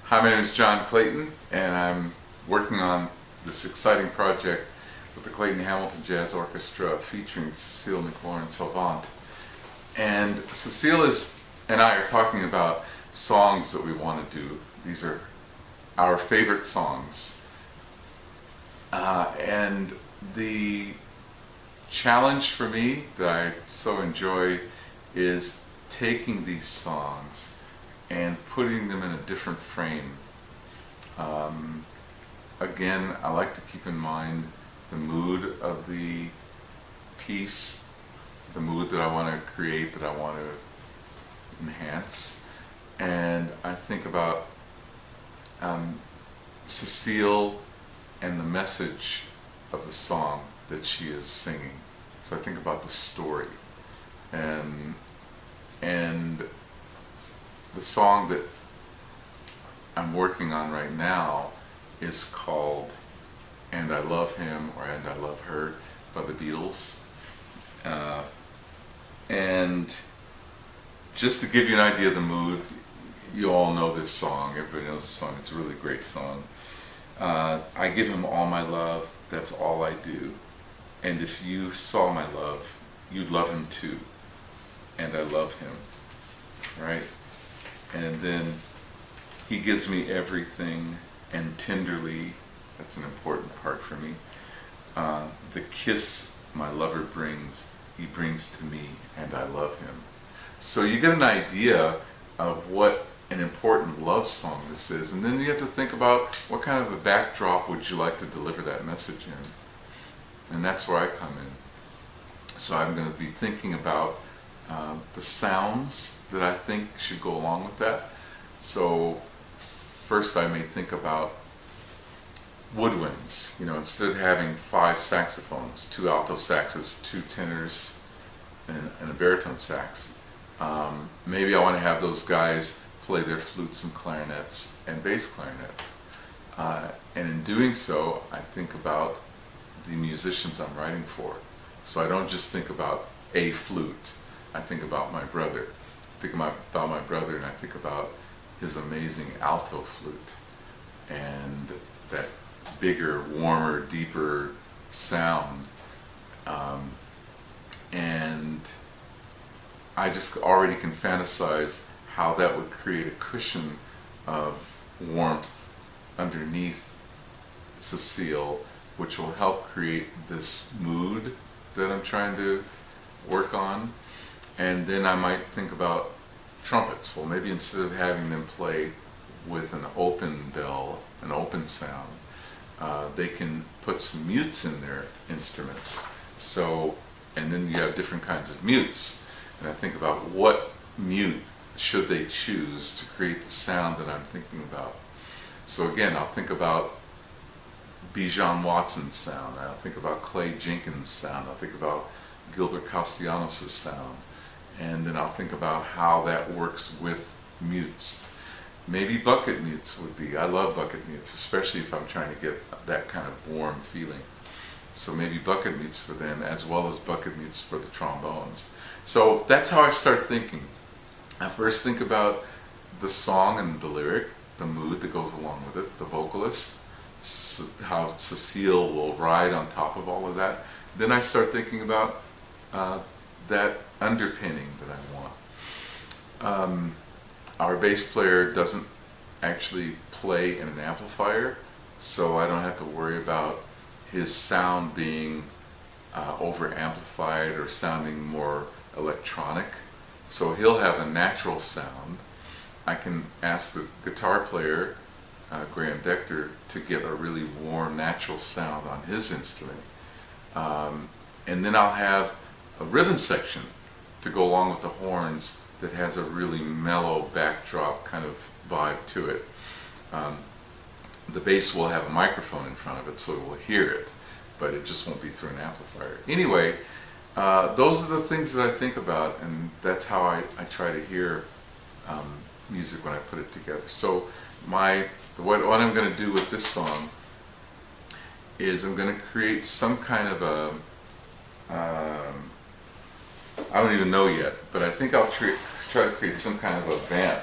Hi, my name is John Clayton, and I'm working on this exciting project with the Clayton-Hamilton Jazz Orchestra featuring CÉCILE, McLORIN, SALVANT. And CÉCILE and I are talking about songs that we want to do. These are our favorite songs. And the challenge for me that I so enjoy is taking these songs and putting them in a different frame. Again, I like to keep in mind the mood of the piece, the mood that I want to create, that I want to enhance. And I think about CÉCILE and the message of the song that she is singing. So I think about the story. And the song that I'm working on right now is called "And I Love Him" or "And I Love Her" by the Beatles. And just to give you an idea of the mood, you all know this song, everybody knows this song, it's a really great song. I give him all my love, that's all I do. And if you saw my love, you'd love him too. And I love him, right? And then he gives me everything, and tenderly, that's an important part for me. The kiss my lover brings, he brings to me, and I love him. So you get an idea of what an important love song this is, and then you have to think about what kind of a backdrop would you like to deliver that message in. And that's where I come in. So I'm going to be thinking about the sounds that I think should go along with that. So first I may think about woodwinds. You know, instead of having 5 saxophones, 2 alto saxes, 2 tenors, and a baritone sax, maybe I want to have those guys play their flutes and clarinets and bass clarinet. And in doing so, I think about the musicians I'm writing for. So I don't just think about a flute. I think about my brother. I think about my brother, and I think about his amazing alto flute and that bigger, warmer, deeper sound. And I just already can fantasize how that would create a cushion of warmth underneath CÉCILE, which will help create this mood that I'm trying to work on. And then I might think about trumpets. Well, maybe instead of having them play with an open bell, an open sound, they can put some mutes in their instruments. So, and then you have different kinds of mutes. And I think about what mute should they choose to create the sound that I'm thinking about. So again, I'll think about Bijan Watson's sound, I'll think about Clay Jenkins' sound, I'll think about Gilbert Castellanos' sound, and then I'll think about how that works with mutes. Maybe bucket mutes would be, I love bucket mutes, especially if I'm trying to get that kind of warm feeling. So maybe bucket mutes for them as well as bucket mutes for the trombones. So that's how I start thinking. I first think about the song and the lyric, the mood that goes along with it, the vocalist, how CÉCILE will ride on top of all of that. Then I start thinking about that underpinning that I want. Our bass player doesn't actually play in an amplifier, so I don't have to worry about his sound being over amplified or sounding more electronic. So he'll have a natural sound. I can ask the guitar player, Graham Dector, to get a really warm, natural sound on his instrument. And then I'll have a rhythm section to go along with the horns that has a really mellow backdrop kind of vibe to it. The bass will have a microphone in front of it, so we'll hear it, but it just won't be through an amplifier. Anyway, those are the things that I think about, and that's how I try to hear music when I put it together. So what I'm going to do with this song is I'm going to create some kind of a, I don't even know yet, but I think I'll try to create some kind of a vamp.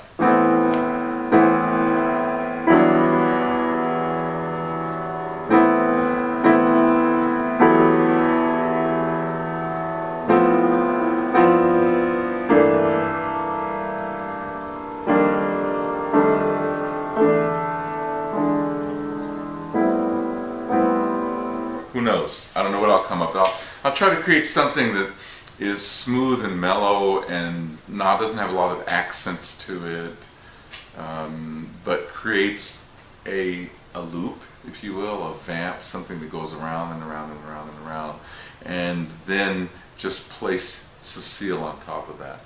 knows? I don't know what I'll come up with. I'll try to create something that is smooth and mellow and doesn't have a lot of accents to it, but creates a loop, if you will, a vamp, something that goes around and around and around and around, and then just place Cécile on top of that.